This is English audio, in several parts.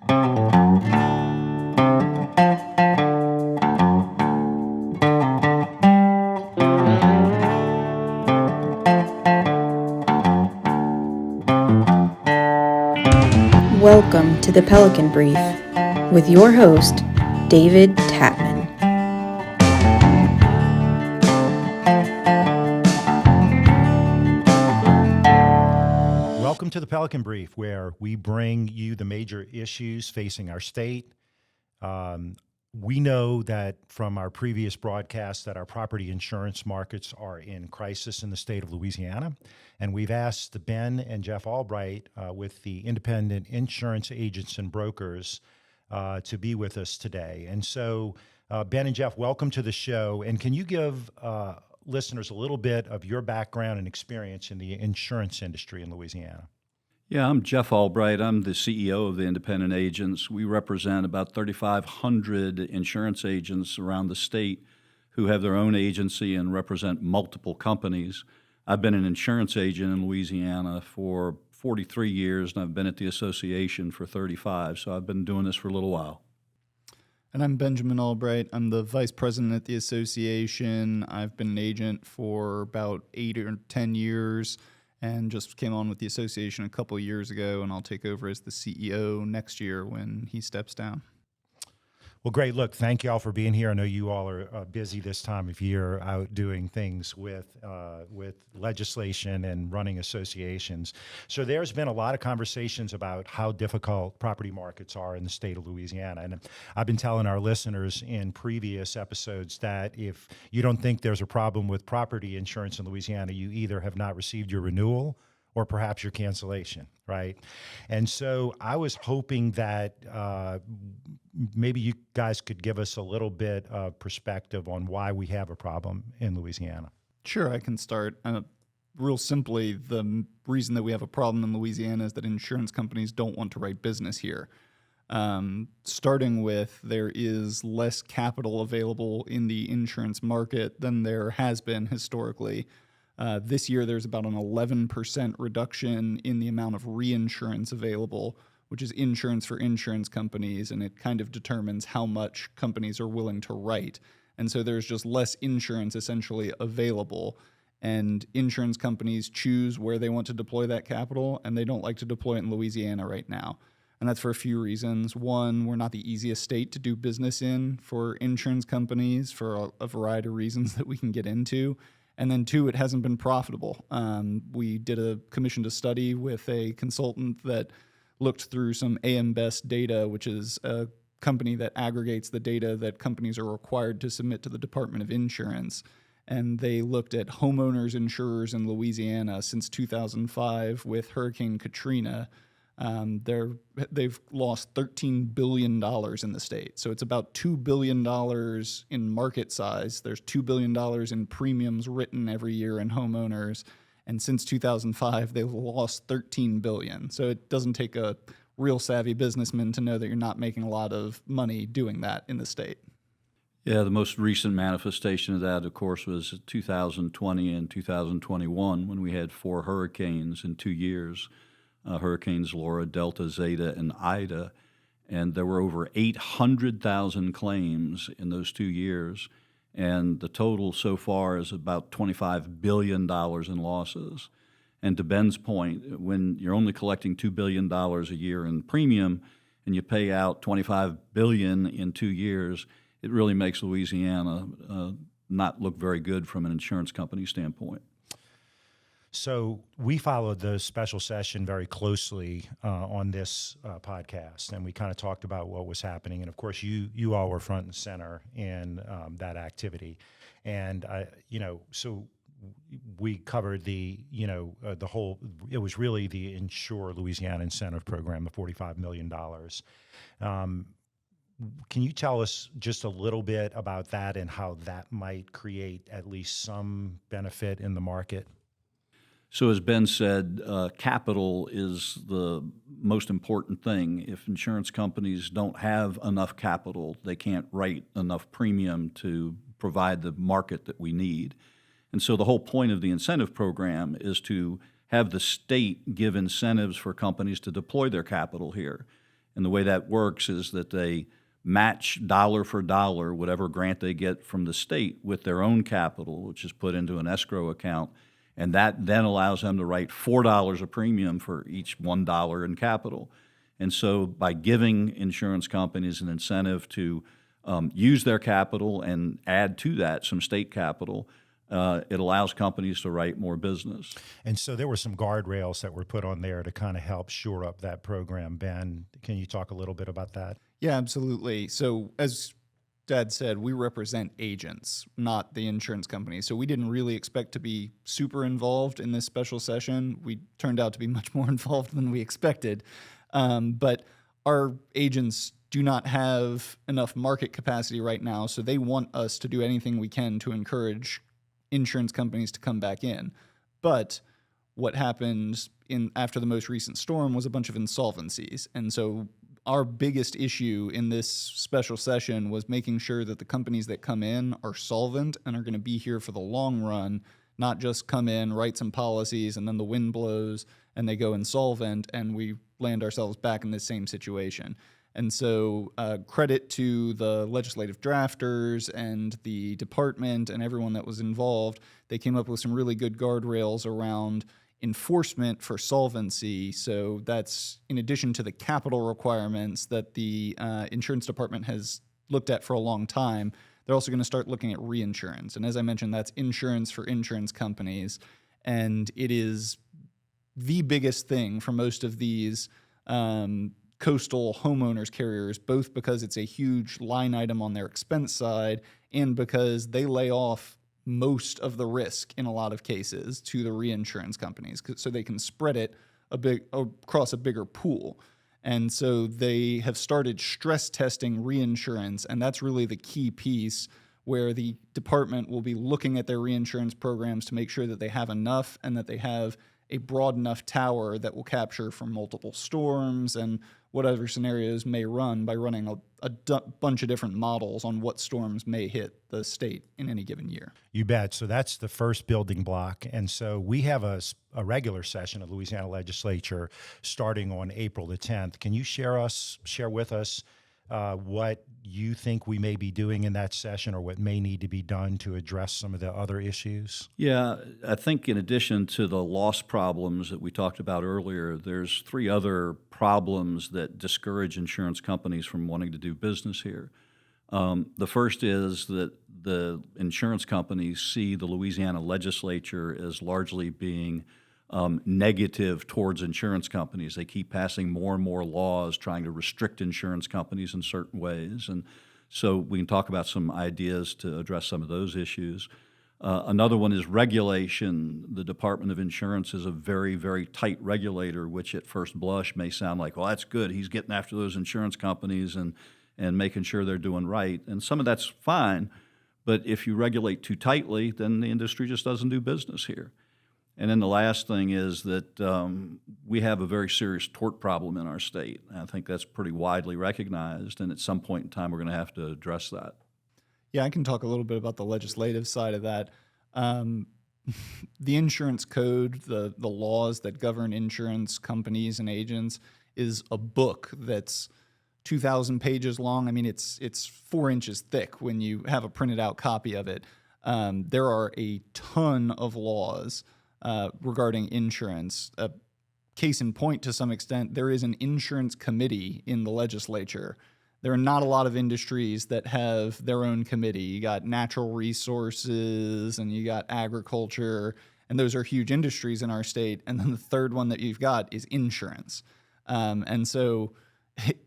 Welcome to the Pelican Brief with your host, David Tapman. Welcome to the Pelican Brief, where we bring you the major issues facing our state. We know that from our previous broadcasts that our property insurance markets are in crisis in the state of Louisiana. And we've asked Ben and Jeff Albright with the Independent Insurance Agents and Brokers to be with us today. And so, Ben and Jeff, welcome to the show. And can you give listeners a little bit of your background and experience in the insurance industry in Louisiana? Yeah, I'm Jeff Albright. I'm the CEO of the Independent Agents. We represent about 3,500 insurance agents around the state who have their own agency and represent multiple companies. I've been an insurance agent in Louisiana for 43 years, and I've been at the association for 35, so I've been doing this for a little while. And I'm Benjamin Albright. I'm the vice president at the association. I've been an agent for about 8 or 10 years and just came on with the association a couple of years ago, and I'll take over as the CEO next year when he steps down. Well, great. Look, thank you all for being here. I know you all are busy this time of year out doing things with legislation and running associations. So there's been a lot of conversations about how difficult property markets are in the state of Louisiana. And I've been telling our listeners in previous episodes that if you don't think there's a problem with property insurance in Louisiana, you either have not received your renewal or perhaps your cancellation, right? And so I was hoping that maybe you guys could give us a little bit of perspective on why we have a problem in Louisiana. Sure, I can start. Real simply, the reason that we have a problem in Louisiana is that insurance companies don't want to write business here. Starting with, there is less capital available in the insurance market than there has been historically. This year, there's about an 11% reduction in the amount of reinsurance available, which is insurance for insurance companies, and it kind of determines how much companies are willing to write. And so there's just less insurance essentially available, and insurance companies choose where they want to deploy that capital, and they don't like to deploy it in Louisiana right now. And that's for a few reasons. One, we're not the easiest state to do business in for insurance companies for a variety of reasons that we can get into. And then two, it hasn't been profitable. We commissioned a study with a consultant that looked through some AM Best data, which is a company that aggregates the data that companies are required to submit to the Department of Insurance. And they looked at homeowners insurers in Louisiana since 2005 with Hurricane Katrina. They've lost $13 billion in the state. So it's about $2 billion in market size. There's $2 billion in premiums written every year in homeowners. And since 2005, they've lost $13 billion. So it doesn't take a real savvy businessman to know that you're not making a lot of money doing that in the state. Yeah, the most recent manifestation of that, of course, was 2020 and 2021 when we had 4 hurricanes in 2 years. Hurricanes Laura, Delta, Zeta, and Ida, and there were over 800,000 claims in those 2 years, and the total so far is about $25 billion in losses. And to Ben's point, when you're only collecting $2 billion a year in premium and you pay out $25 billion in 2 years, it really makes Louisiana not look very good from an insurance company standpoint. So we followed the special session very closely on this podcast, and we kind of talked about what was happening. And of course, you all were front and center in that activity. And so we covered the whole. It was really the Insure Louisiana Incentive Program, the $45 million. Can you tell us just a little bit about that and how that might create at least some benefit in the market? So as Ben said, capital is the most important thing. If insurance companies don't have enough capital, they can't write enough premium to provide the market that we need. And so the whole point of the incentive program is to have the state give incentives for companies to deploy their capital here. And the way that works is that they match dollar for dollar whatever grant they get from the state with their own capital, which is put into an escrow account. And that then allows them to write $4 a premium for each $1 in capital. And so by giving insurance companies an incentive to use their capital and add to that some state capital, it allows companies to write more business. And so there were some guardrails that were put on there to kind of help shore up that program. Ben, can you talk a little bit about that? Yeah, absolutely. So as Dad said, we represent agents, not the insurance company. So we didn't really expect to be super involved in this special session. We turned out to be much more involved than we expected. But our agents do not have enough market capacity right now, so they want us to do anything we can to encourage insurance companies to come back in. But what happened after the most recent storm was a bunch of insolvencies. And so our biggest issue in this special session was making sure that the companies that come in are solvent and are going to be here for the long run, not just come in, write some policies, and then the wind blows and they go insolvent and we land ourselves back in the same situation. And so credit to the legislative drafters and the department and everyone that was involved. They came up with some really good guardrails around enforcement for solvency. So that's in addition to the capital requirements that the insurance department has looked at for a long time. They're also going to start looking at reinsurance. And as I mentioned, that's insurance for insurance companies. And it is the biggest thing for most of these coastal homeowners carriers, both because it's a huge line item on their expense side and because they lay off most of the risk in a lot of cases to the reinsurance companies, so they can spread it across a bigger pool. And so they have started stress testing reinsurance, and that's really the key piece where the department will be looking at their reinsurance programs to make sure that they have enough and that they have a broad enough tower that will capture from multiple storms and whatever scenarios may run by running a bunch of different models on what storms may hit the state in any given year. You bet. So that's the first building block. And so we have a regular session of Louisiana Legislature starting on April the 10th. Can you share with us what you think we may be doing in that session or what may need to be done to address some of the other issues? Yeah, I think in addition to the loss problems that we talked about earlier, there's 3 other problems that discourage insurance companies from wanting to do business here. The first is that the insurance companies see the Louisiana legislature as largely being negative towards insurance companies. They keep passing more and more laws trying to restrict insurance companies in certain ways. And so we can talk about some ideas to address some of those issues. Another one is regulation. The Department of Insurance is a very, very tight regulator, which at first blush may sound like, well, that's good. He's getting after those insurance companies and making sure they're doing right. And some of that's fine. But if you regulate too tightly, then the industry just doesn't do business here. And then the last thing is that we have a very serious tort problem in our state. I think that's pretty widely recognized, and at some point in time, we're going to have to address that. Yeah, I can talk a little bit about the legislative side of that. The insurance code, the laws that govern insurance companies and agents, is a book that's 2,000 pages long. I mean, it's 4 inches thick when you have a printed out copy of it. There are a ton of laws regarding insurance. Case in point, to some extent, there is an insurance committee in the legislature. There are not a lot of industries that have their own committee. You got natural resources and you got agriculture, and those are huge industries in our state. And then the third one that you've got is insurance. And so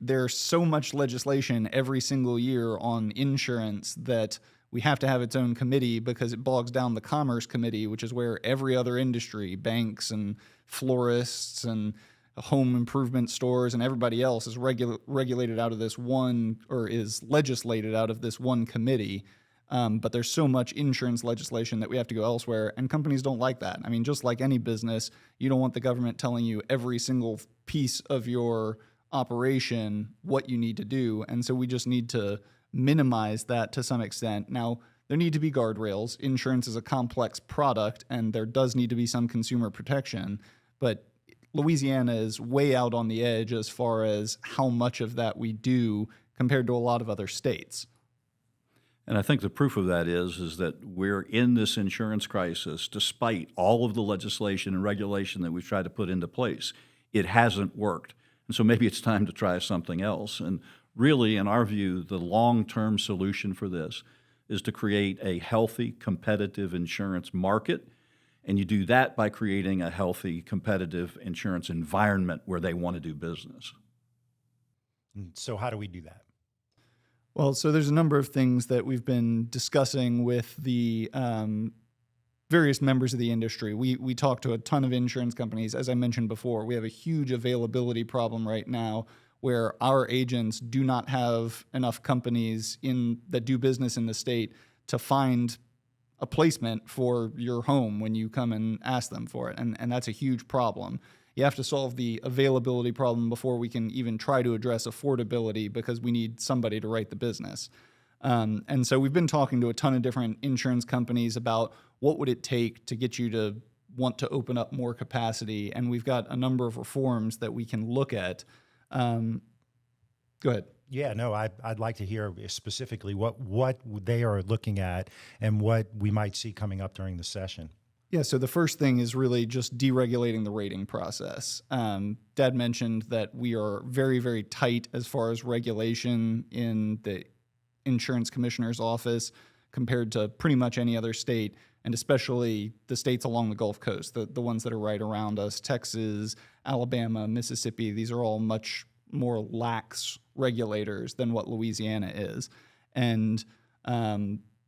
there's so much legislation every single year on insurance that we have to have its own committee because it bogs down the Commerce Committee, which is where every other industry, banks and florists and home improvement stores and everybody else is regulated out of this one, or is legislated out of this one committee. But there's so much insurance legislation that we have to go elsewhere, and companies don't like that. I mean, just like any business, you don't want the government telling you every single piece of your operation what you need to do, and so we just need to minimize that to some extent. Now, there need to be guardrails. Insurance is a complex product, and there does need to be some consumer protection, but Louisiana is way out on the edge as far as how much of that we do compared to a lot of other states. And I think the proof of that is that we're in this insurance crisis despite all of the legislation and regulation that we've tried to put into place. It hasn't worked. And so maybe it's time to try something else. And really, in our view, the long-term solution for this is to create a healthy, competitive insurance market. And you do that by creating a healthy, competitive insurance environment where they want to do business. So how do we do that? Well, so there's a number of things that we've been discussing with the various members of the industry. We talk to a ton of insurance companies. As I mentioned before, we have a huge availability problem right now where our agents do not have enough companies that do business in the state to find a placement for your home when you come and ask them for it. And that's a huge problem. You have to solve the availability problem before we can even try to address affordability, because we need somebody to write the business. And so we've been talking to a ton of different insurance companies about what would it take to get you to want to open up more capacity. And we've got a number of reforms that we can look at. Go ahead. Yeah, no, I'd like to hear specifically what they are looking at and what we might see coming up during the session. Yeah, so the first thing is really just deregulating the rating process. Dad mentioned that we are very, very tight as far as regulation in the insurance commissioner's office compared to pretty much any other state, and especially the states along the Gulf Coast, the ones that are right around us, Texas, Alabama, Mississippi. These are all much more lax regulators than what Louisiana is. And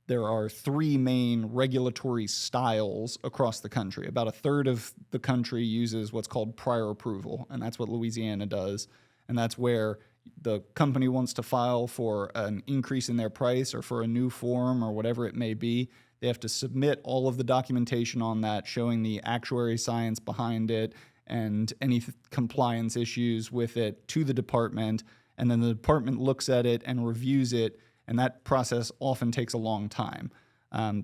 there are three main regulatory styles across the country. About a third of the country uses what's called prior approval, and that's what Louisiana does. And that's where the company wants to file for an increase in their price or for a new form or whatever it may be. They have to submit all of the documentation on that, showing the actuary science behind it and any compliance issues with it, to the department. And then the department looks at it and reviews it, and that process often takes a long time.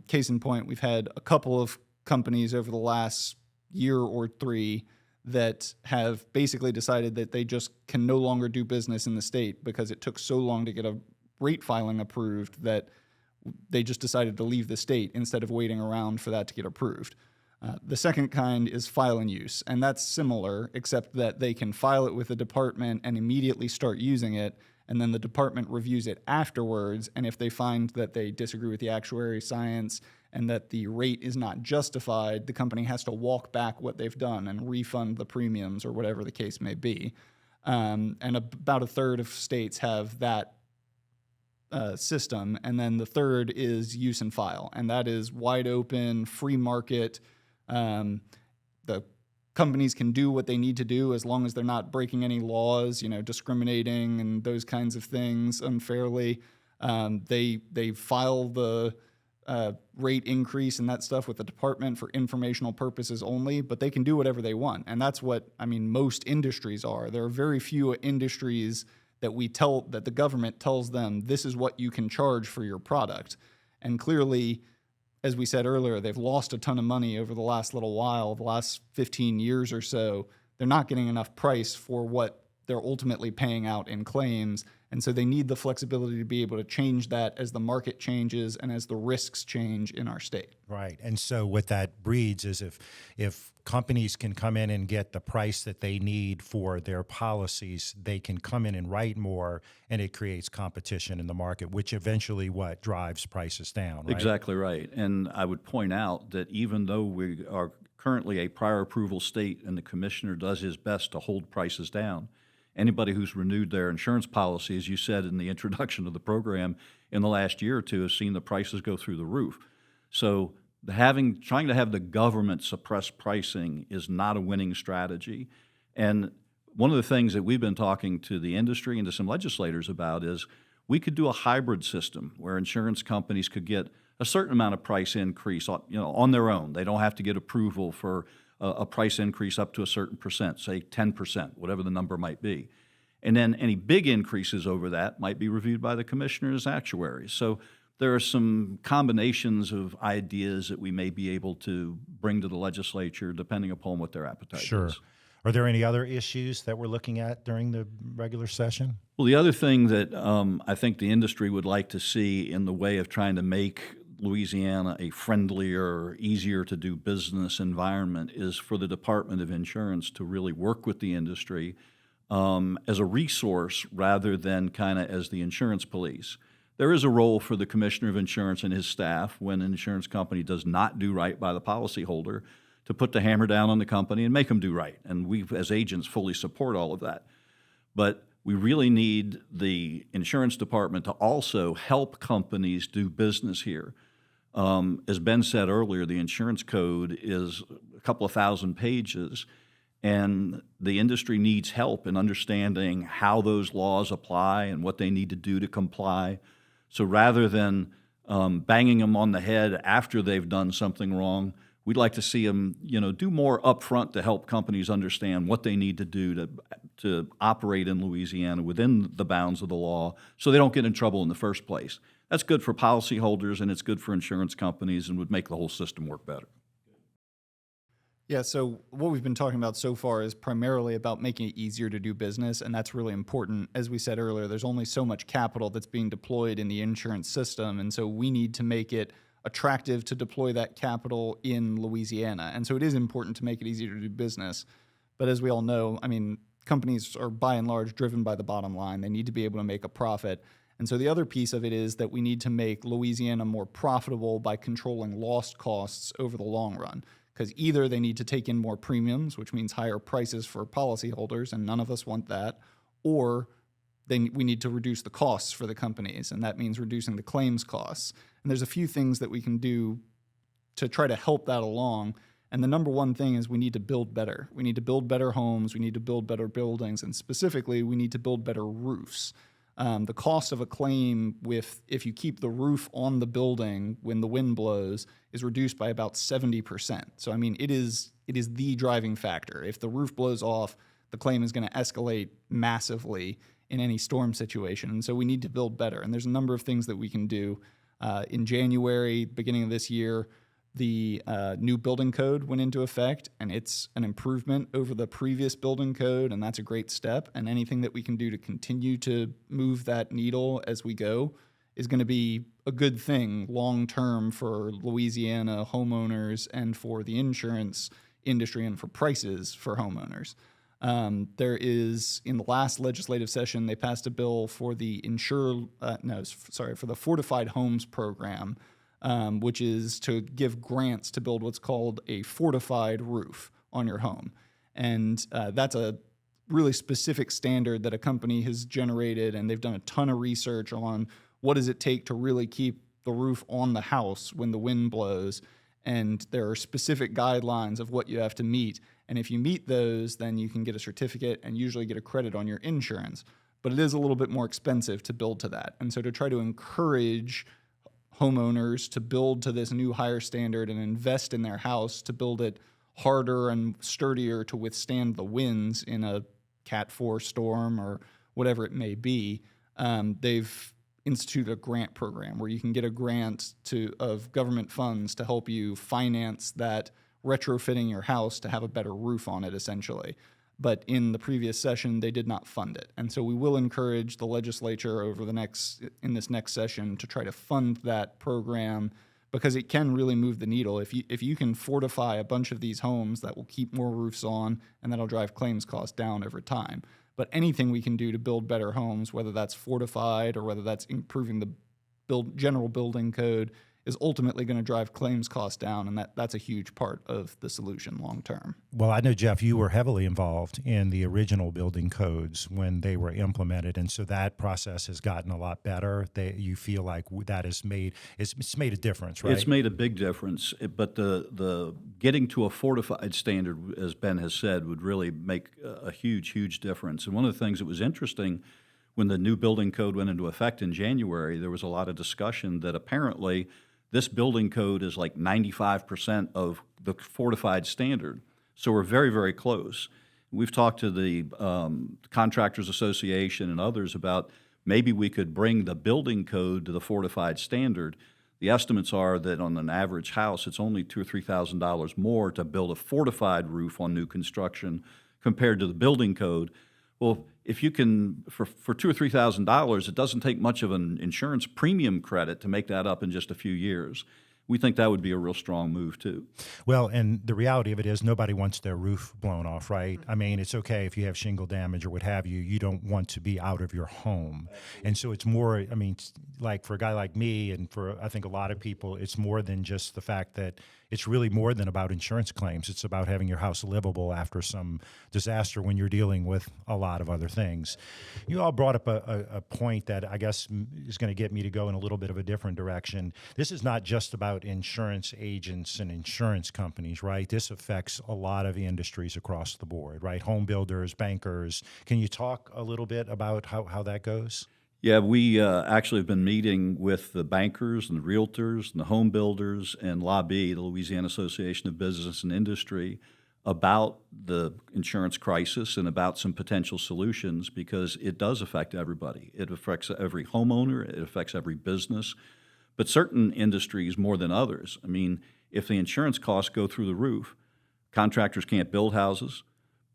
Case in point, we've had a couple of companies over the last year or three that have basically decided that they just can no longer do business in the state because it took so long to get a rate filing approved that they just decided to leave the state instead of waiting around for that to get approved. The second kind is file and use, and that's similar, except that they can file it with the department and immediately start using it, and then the department reviews it afterwards, and if they find that they disagree with the actuary science and that the rate is not justified, the company has to walk back what they've done and refund the premiums or whatever the case may be. And about a third of states have that system, and then the third is use and file, and that is wide open, free market. The companies can do what they need to do as long as they're not breaking any laws, discriminating and those kinds of things unfairly. They file the rate increase and that stuff with the department for informational purposes only, but they can do whatever they want. And that's what, most industries are. There are very few industries that that the government tells them this is what you can charge for your product. And clearly, as we said earlier, they've lost a ton of money over the last little while, the last 15 years or so. They're not getting enough price for what they're ultimately paying out in claims. And so they need the flexibility to be able to change that as the market changes and as the risks change in our state. Right. And so what that breeds is if companies can come in and get the price that they need for their policies, they can come in and write more, and it creates competition in the market, which eventually drives prices down, right? Exactly right. And I would point out that even though we are currently a prior approval state and the commissioner does his best to hold prices down, anybody who's renewed their insurance policy, as you said in the introduction of the program, in the last year or two has seen the prices go through the roof. So trying to have the government suppress pricing is not a winning strategy. And one of the things that we've been talking to the industry and to some legislators about is we could do a hybrid system where insurance companies could get a certain amount of price increase on their own. They don't have to get approval for a price increase up to a certain percent, say 10%, whatever the number might be. And then any big increases over that might be reviewed by the commissioner's actuaries. So there are some combinations of ideas that we may be able to bring to the legislature depending upon what their appetite Sure. is. Are there any other issues that we're looking at during the regular session? Well, the other thing that I think the industry would like to see in the way of trying to make Louisiana a friendlier, easier to do business environment is for the Department of Insurance to really work with the industry as a resource rather than kind of as the insurance police. There is a role for the Commissioner of Insurance and his staff when an insurance company does not do right by the policyholder to put the hammer down on the company and make them do right. And we, as agents, fully support all of that. But we really need the insurance department to also help companies do business here. As Ben said earlier, the insurance code is a couple of thousand pages, and the industry needs help in understanding how those laws apply and what they need to do to comply. So rather than banging them on the head after they've done something wrong, we'd like to see them, do more upfront to help companies understand what they need to do to operate in Louisiana within the bounds of the law so they don't get in trouble in the first place. That's good for policyholders and it's good for insurance companies and would make the whole system work better. Yeah, so what we've been talking about so far is primarily about making it easier to do business, and that's really important. As we said earlier, there's only so much capital that's being deployed in the insurance system, and so we need to make it attractive to deploy that capital in Louisiana. And so it is important to make it easier to do business. But as we all know, companies are by and large driven by the bottom line. They need to be able to make a profit. And so the other piece of it is that we need to make Louisiana more profitable by controlling loss costs over the long run. Because either they need to take in more premiums, which means higher prices for policyholders, and none of us want that, or we need to reduce the costs for the companies, and that means reducing the claims costs. And there's a few things that we can do to try to help that along. And the number one thing is we need to build better. We need to build better homes, we need to build better buildings, and specifically we need to build better roofs. The cost of a claim if you keep the roof on the building when the wind blows is reduced by about 70%. So it is the driving factor. If the roof blows off, the claim is going to escalate massively in any storm situation. And so we need to build better. And there's a number of things that we can do. In January, beginning of this year, the new building code went into effect, and it's an improvement over the previous building code, and that's a great step. And anything that we can do to continue to move that needle as we go is going to be a good thing long-term for Louisiana homeowners and for the insurance industry and for prices for homeowners. There is, in the last legislative session, they passed a bill for the for the Fortified Homes program, which is to give grants to build what's called a fortified roof on your home. And that's a really specific standard that a company has generated, and they've done a ton of research on what does it take to really keep the roof on the house when the wind blows. And there are specific guidelines of what you have to meet. And if you meet those, then you can get a certificate and usually get a credit on your insurance. But it is a little bit more expensive to build to that. And so to try to encourage homeowners to build to this new higher standard and invest in their house to build it harder and sturdier to withstand the winds in a Cat 4 storm or whatever it may be, they've instituted a grant program where you can get a grant of government funds to help you finance that retrofitting your house to have a better roof on it, essentially. But in the previous session, they did not fund it. And so we will encourage the legislature in this next session to try to fund that program, because it can really move the needle. If you can fortify a bunch of these homes, that will keep more roofs on, and that'll drive claims costs down over time. But anything we can do to build better homes, whether that's fortified or whether that's improving the general building code, is ultimately going to drive claims costs down, and that's a huge part of the solution long term. Well, I know, Jeff, you were heavily involved in the original building codes when they were implemented, and so that process has gotten a lot better. You feel like that has made it's made a difference, right? It's made a big difference, but the getting to a fortified standard, as Ben has said, would really make a huge difference. And one of the things that was interesting when the new building code went into effect in January, there was a lot of discussion that apparently this building code is like 95% of the fortified standard. So we're very close. We've talked to the Contractors Association and others about maybe we could bring the building code to the fortified standard. The estimates are that on an average house, it's only $2,000 or $3,000 more to build a fortified roof on new construction compared to the building code. Well, if you can, for $2,000 or $3,000, it doesn't take much of an insurance premium credit to make that up in just a few years. We think that would be a real strong move, too. Well, and the reality of it is nobody wants their roof blown off, right? I mean, it's okay if you have shingle damage or what have you. You don't want to be out of your home. And so it's more, I mean, like for a guy like me and for I think a lot of people, it's more than just the fact that it's really more than about insurance claims. It's about having your house livable after some disaster when you're dealing with a lot of other things. You all brought up a point that I guess is going to get me to go in a little bit of a different direction. This is not just about insurance agents and insurance companies, right? This affects a lot of industries across the board, right? Home builders, bankers. Can you talk a little bit about how that goes? Yeah, we actually have been meeting with the bankers and the realtors and the home builders and LABI, the Louisiana Association of Business and Industry, about the insurance crisis and about some potential solutions, because it does affect everybody. It affects every homeowner, it affects every business, but certain industries more than others. I mean, if the insurance costs go through the roof, contractors can't build houses,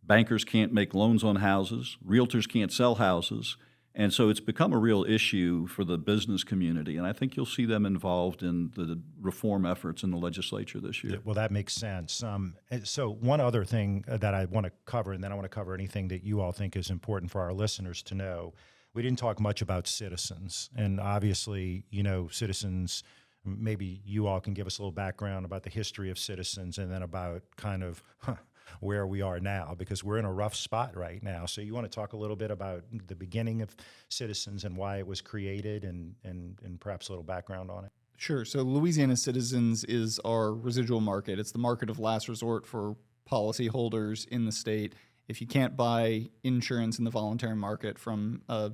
bankers can't make loans on houses, realtors can't sell houses. And so it's become a real issue for the business community, and I think you'll see them involved in the reform efforts in the legislature this year. Well, that makes sense. So one other thing that I want to cover, and then I want to cover anything that you all think is important for our listeners to know. We didn't talk much about Citizens, and obviously, you know, Citizens, maybe you all can give us a little background about the history of Citizens and then about kind of where we are now, because we're in a rough spot right now. So you want to talk a little bit about the beginning of Citizens and why it was created and perhaps a little background on it? Sure. So Louisiana Citizens is our residual market. It's the market of last resort for policyholders in the state. If you can't buy insurance in the voluntary market from a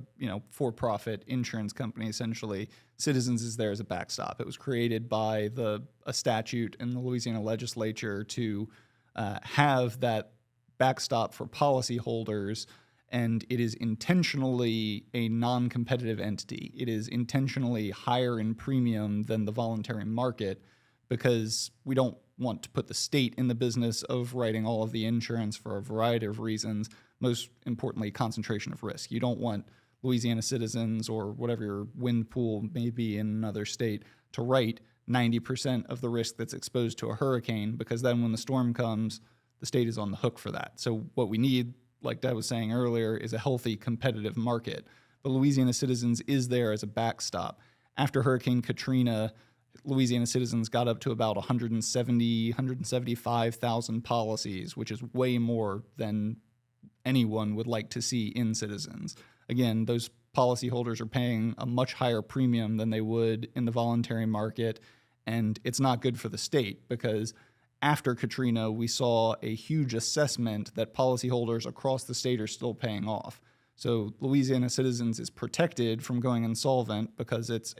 for-profit insurance company, essentially, Citizens is there as a backstop. It was created by a statute in the Louisiana legislature to have that backstop for policyholders, and it is intentionally a non-competitive entity. It is intentionally higher in premium than the voluntary market because we don't want to put the state in the business of writing all of the insurance for a variety of reasons, most importantly, concentration of risk. You don't want Louisiana Citizens or whatever your wind pool may be in another state to write 90% of the risk that's exposed to a hurricane, because then when the storm comes, the state is on the hook for that. So what we need, like Dad was saying earlier, is a healthy competitive market. But Louisiana Citizens is there as a backstop. After Hurricane Katrina, Louisiana Citizens got up to about 175,000 policies, which is way more than anyone would like to see in Citizens. Again, those policyholders are paying a much higher premium than they would in the voluntary market, and it's not good for the state because after Katrina, we saw a huge assessment that policyholders across the state are still paying off. So Louisiana Citizens is protected from going insolvent because it's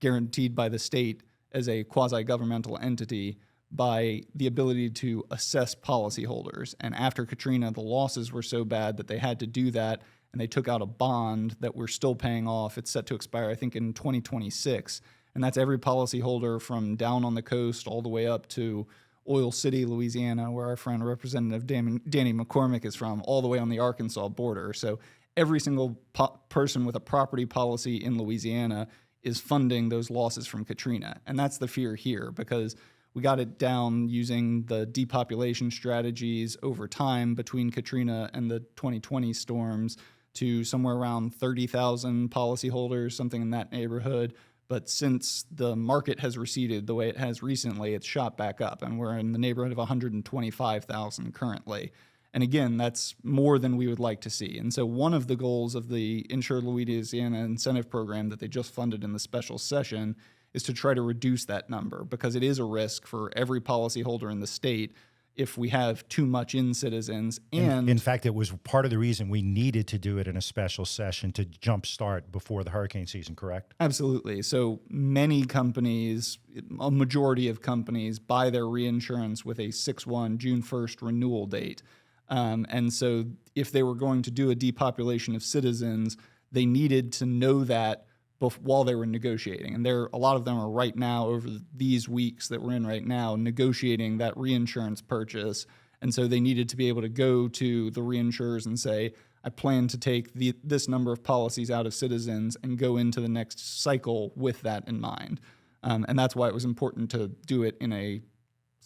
guaranteed by the state as a quasi-governmental entity by the ability to assess policyholders. And after Katrina, the losses were so bad that they had to do that, and they took out a bond that we're still paying off. It's set to expire, I think, in 2026. And that's every policyholder from down on the coast all the way up to Oil City, Louisiana, where our friend Representative Danny McCormick is from, all the way on the Arkansas border. So every single person with a property policy in Louisiana is funding those losses from Katrina. And that's the fear here, because we got it down using the depopulation strategies over time between Katrina and the 2020 storms to somewhere around 30,000 policyholders, something in that neighborhood. But since the market has receded the way it has recently, it's shot back up, and we're in the neighborhood of 125,000 currently. And again, that's more than we would like to see. And so one of the goals of the Insure Louisiana incentive program that they just funded in the special session is to try to reduce that number, because it is a risk for every policyholder in the state if we have too much in Citizens. And in fact, it was part of the reason we needed to do it in a special session to jumpstart before the hurricane season, correct? Absolutely. So many companies, a majority of companies, buy their reinsurance with a 6/1, June 1st renewal date. And so if they were going to do a depopulation of Citizens, they needed to know that while they were negotiating. And a lot of them are right now, over these weeks that we're in right now, negotiating that reinsurance purchase. And so they needed to be able to go to the reinsurers and say, I plan to take this number of policies out of Citizens and go into the next cycle with that in mind. And that's why it was important to do it in a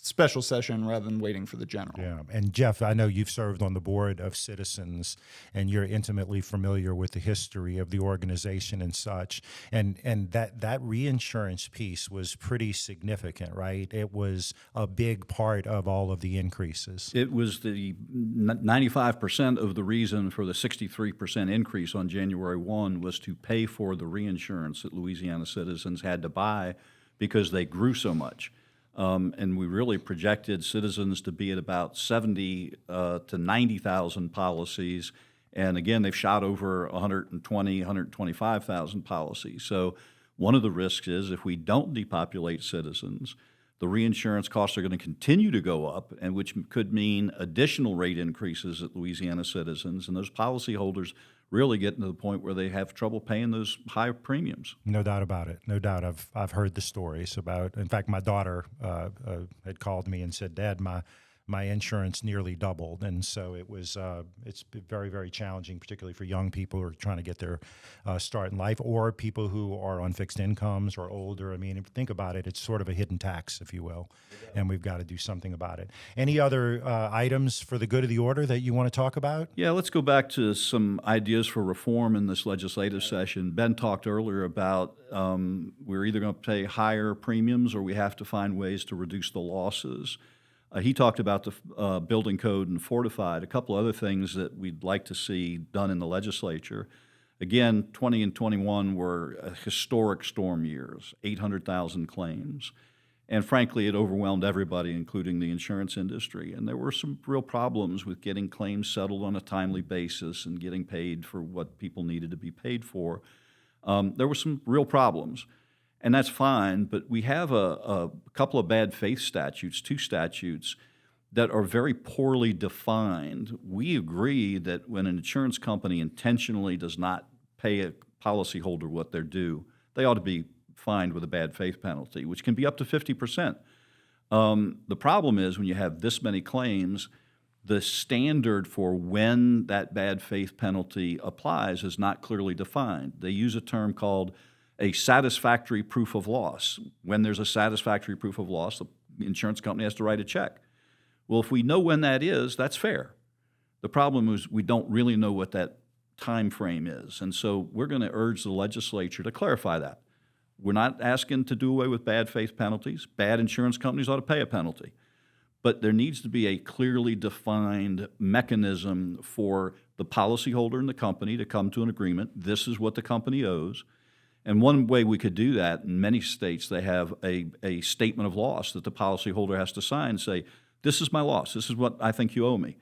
special session rather than waiting for the general. Yeah, and Jeff, I know you've served on the board of Citizens, and you're intimately familiar with the history of the organization and such. And that reinsurance piece was pretty significant, right? It was a big part of all of the increases. It was the 95% of the reason for the 63% increase on January 1 was to pay for the reinsurance that Louisiana Citizens had to buy because they grew so much. And we really projected Citizens to be at about 70 to 90,000 policies. And again, they've shot over 120, 125,000 policies. So one of the risks is if we don't depopulate Citizens, the reinsurance costs are going to continue to go up, and which could mean additional rate increases at Louisiana Citizens. And those policyholders really getting to the point where they have trouble paying those high premiums. No doubt about it. No doubt. I've heard the stories about. In fact, my daughter had called me and said, "Dad, my insurance nearly doubled," and so it was. It's very, very challenging, particularly for young people who are trying to get their start in life, or people who are on fixed incomes or older. I mean, if you think about it, it's sort of a hidden tax, if you will, and we've got to do something about it. Any other items for the good of the order that you want to talk about? Yeah, let's go back to some ideas for reform in this legislative session. Ben talked earlier about we're either going to pay higher premiums or we have to find ways to reduce the losses. He talked about the building code and Fortified, a couple other things that we'd like to see done in the legislature. Again, 20 and 21 were historic storm years, 800,000 claims. And frankly, it overwhelmed everybody, including the insurance industry. And there were some real problems with getting claims settled on a timely basis and getting paid for what people needed to be paid for. There were some real problems. And that's fine, but we have a couple of bad faith statutes, 2 statutes, that are very poorly defined. We agree that when an insurance company intentionally does not pay a policyholder what they're due, they ought to be fined with a bad faith penalty, which can be up to 50%. The problem is when you have this many claims, the standard for when that bad faith penalty applies is not clearly defined. They use a term called a satisfactory proof of loss. When there's a satisfactory proof of loss, the insurance company has to write a check. Well, if we know when that is, that's fair. The problem is we don't really know what that time frame is. And so we're going to urge the legislature to clarify that. We're not asking to do away with bad faith penalties. Bad insurance companies ought to pay a penalty. But there needs to be a clearly defined mechanism for the policyholder and the company to come to an agreement. This is what the company owes. And one way we could do that, in many states, they have a statement of loss that the policyholder has to sign and say, this is my loss, this is what I think you owe me.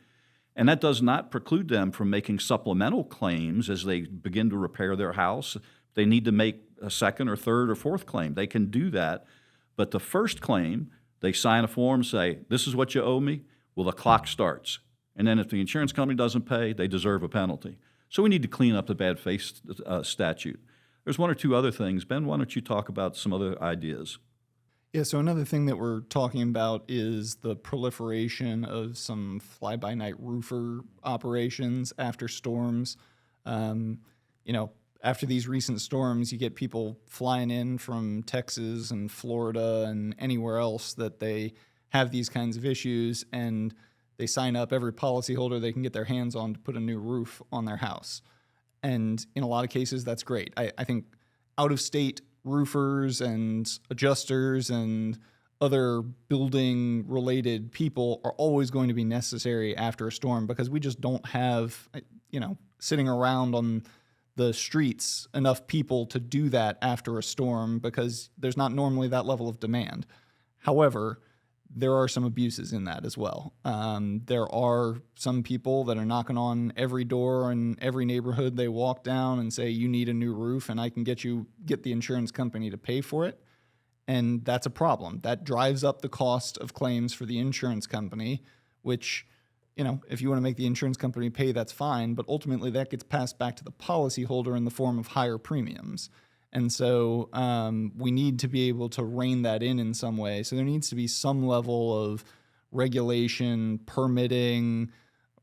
And that does not preclude them from making supplemental claims as they begin to repair their house. They need to make a second or third or fourth claim. They can do that. But the first claim, they sign a form, say, this is what you owe me. Well, the clock starts. And then if the insurance company doesn't pay, they deserve a penalty. So we need to clean up the bad faith statute. There's 1 or 2 other things. Ben, why don't you talk about some other ideas? Yeah, so another thing that we're talking about is the proliferation of some fly-by-night roofer operations after storms. After these recent storms, you get people flying in from Texas and Florida and anywhere else that they have these kinds of issues, and they sign up every policyholder they can get their hands on to put a new roof on their house. And in a lot of cases, that's great. I think out-of-state roofers and adjusters and other building-related people are always going to be necessary after a storm because we just don't have, sitting around on the streets enough people to do that after a storm because there's not normally that level of demand. However, there are some abuses in that as well. There are some people that are knocking on every door in every neighborhood they walk down and say, you need a new roof and I can get the insurance company to pay for it. And that's a problem. That drives up the cost of claims for the insurance company, which, if you want to make the insurance company pay, that's fine. But ultimately that gets passed back to the policyholder in the form of higher premiums. And so we need to be able to rein that in some way. So there needs to be some level of regulation, permitting,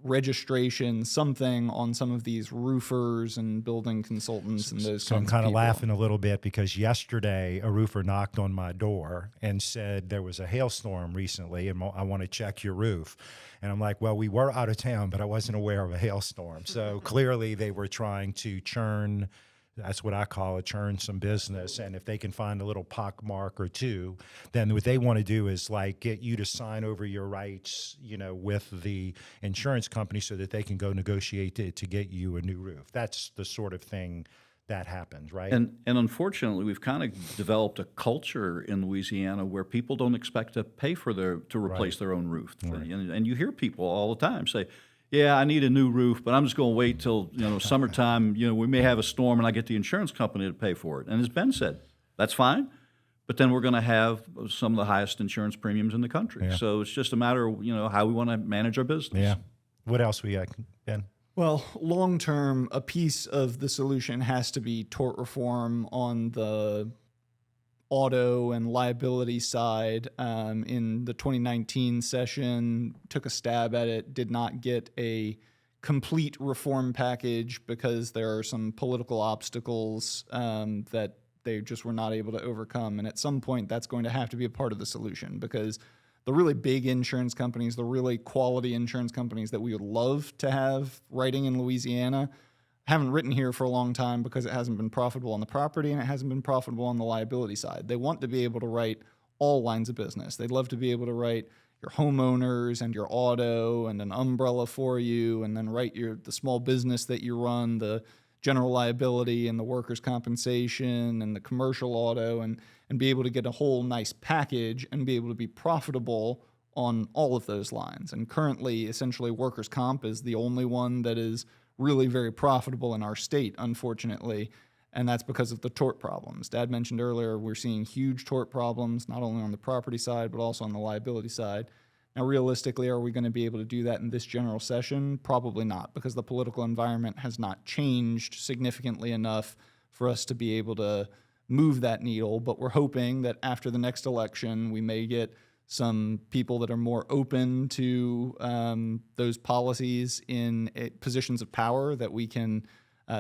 registration, something on some of these roofers and building consultants and those So I'm kinds kind of of people. laughing a little bit because yesterday a roofer knocked on my door and said there was a hailstorm recently and I want to check your roof. And I'm like, well, we were out of town, but I wasn't aware of a hailstorm. So clearly they were trying to churn, that's what I call it, churn some business. And if they can find a little pock mark or two, then what they want to do is like get you to sign over your rights, with the insurance company so that they can go negotiate to get you a new roof. That's the sort of thing that happens, right? And unfortunately, we've kind of developed a culture in Louisiana where people don't expect to pay for to replace their own roof. Right. And you hear people all the time say, yeah, I need a new roof, but I'm just going to wait till summertime. We may have a storm, and I get the insurance company to pay for it. And as Ben said, that's fine, but then we're going to have some of the highest insurance premiums in the country. Yeah. So it's just a matter of how we want to manage our business. Yeah. What else we got, Ben? Well, long term, a piece of the solution has to be tort reform on the auto and liability side. In the 2019 session, took a stab at it, did not get a complete reform package because there are some political obstacles that they just were not able to overcome. And at some point, that's going to have to be a part of the solution, because the really big insurance companies, the really quality insurance companies that we would love to have writing in Louisiana, haven't written here for a long time because it hasn't been profitable on the property and it hasn't been profitable on the liability side. They want to be able to write all lines of business. They'd love to be able to write your homeowners and your auto and an umbrella for you, and then write the small business that you run, the general liability and the workers' compensation and the commercial auto, and be able to get a whole nice package and be able to be profitable on all of those lines. And currently, essentially, workers' comp is the only one that is really very profitable in our state, unfortunately, and that's because of the tort problems. Dad mentioned earlier we're seeing huge tort problems, not only on the property side, but also on the liability side. Now, realistically, are we going to be able to do that in this general session? Probably not, because the political environment has not changed significantly enough for us to be able to move that needle, but we're hoping that after the next election, we may get some people that are more open to those policies in positions of power, that we can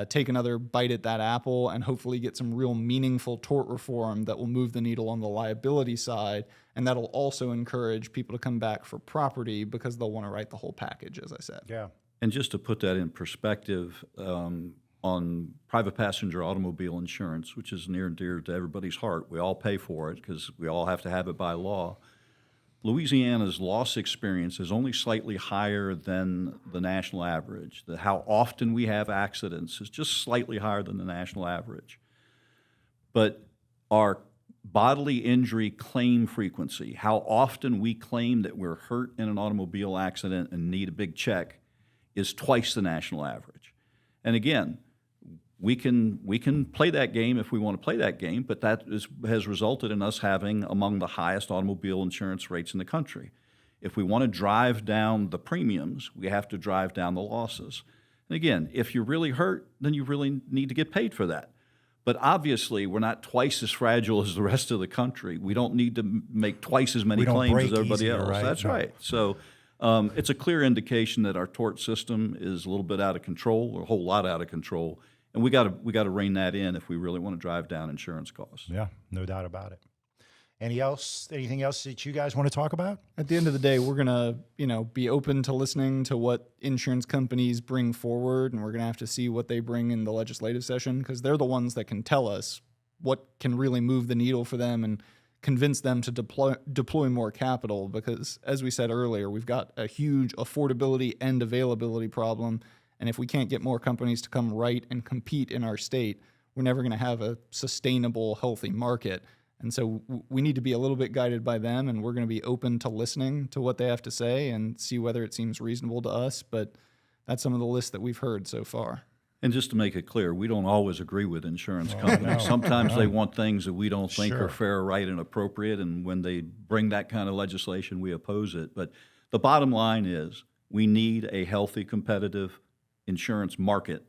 take another bite at that apple and hopefully get some real meaningful tort reform that will move the needle on the liability side. And that'll also encourage people to come back for property because they'll want to write the whole package, as I said. Yeah. And just to put that in perspective, on private passenger automobile insurance, which is near and dear to everybody's heart, we all pay for it because we all have to have it by law. Louisiana's loss experience is only slightly higher than the national average. How often we have accidents is just slightly higher than the national average. But our bodily injury claim frequency, how often we claim that we're hurt in an automobile accident and need a big check, is twice the national average. And again, we can play that game if we want to play that game, but has resulted in us having among the highest automobile insurance rates in the country. If we want to drive down the premiums, we have to drive down the losses. And again, if you're really hurt, then you really need to get paid for that. But obviously, we're not twice as fragile as the rest of the country. We don't need to make twice as many claims as everybody easier, else. right? That's No. right. So it's a clear indication that our tort system is a little bit out of control, or a whole lot out of control. And we got to rein that in if we really want to drive down insurance costs. Yeah, no doubt about it. Anything else that you guys want to talk about? At the end of the day, we're going to, be open to listening to what insurance companies bring forward, and we're going to have to see what they bring in the legislative session, because they're the ones that can tell us what can really move the needle for them and convince them to deploy more capital, because as we said earlier, we've got a huge affordability and availability problem. And if we can't get more companies to come write and compete in our state, we're never going to have a sustainable, healthy market. And so we need to be a little bit guided by them, and we're going to be open to listening to what they have to say and see whether it seems reasonable to us. But that's some of the lists that we've heard so far. And just to make it clear, we don't always agree with insurance companies. Sometimes they want things that we don't think are fair, right, and appropriate, and when they bring that kind of legislation, we oppose it. But the bottom line is we need a healthy, competitive insurance market,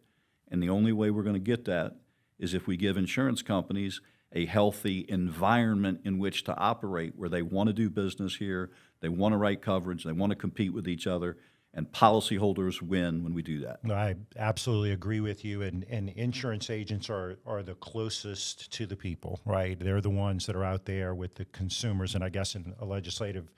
and the only way we're going to get that is if we give insurance companies a healthy environment in which to operate, where they want to do business here, they want to write coverage, they want to compete with each other, and policyholders win when we do that. I absolutely agree with you. And insurance agents are the closest to the people, right? They're the ones that are out there with the consumers, and I guess in a legislative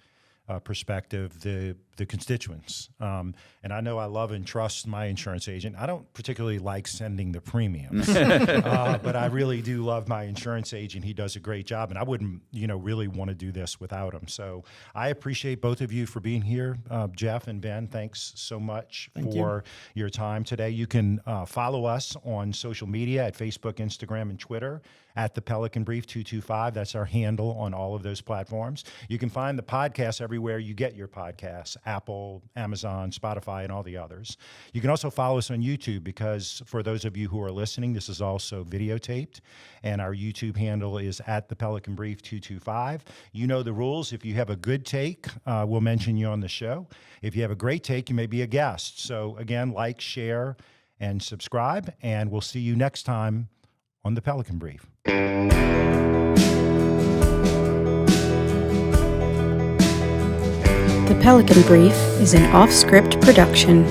perspective, the constituents. And I know I love and trust my insurance agent. I don't particularly like sending the premiums, but I really do love my insurance agent. He does a great job, and I wouldn't, really want to do this without him. So I appreciate both of you for being here. Jeff and Ben, thanks so much for your time today. You can follow us on social media at Facebook, Instagram, and Twitter at the Pelican Brief 225. That's our handle on all of those platforms. You can find the podcast everywhere you get your podcasts, Apple, Amazon, Spotify, and all the others. You can also follow us on YouTube, because for those of you who are listening, this is also videotaped, and our YouTube handle is at the Pelican Brief 225. You know the rules. If you have a good take, we'll mention you on the show. If you have a great take, you may be a guest. So again, like, share, and subscribe, and we'll see you next time on the Pelican Brief. The Pelican Brief is an off-script production.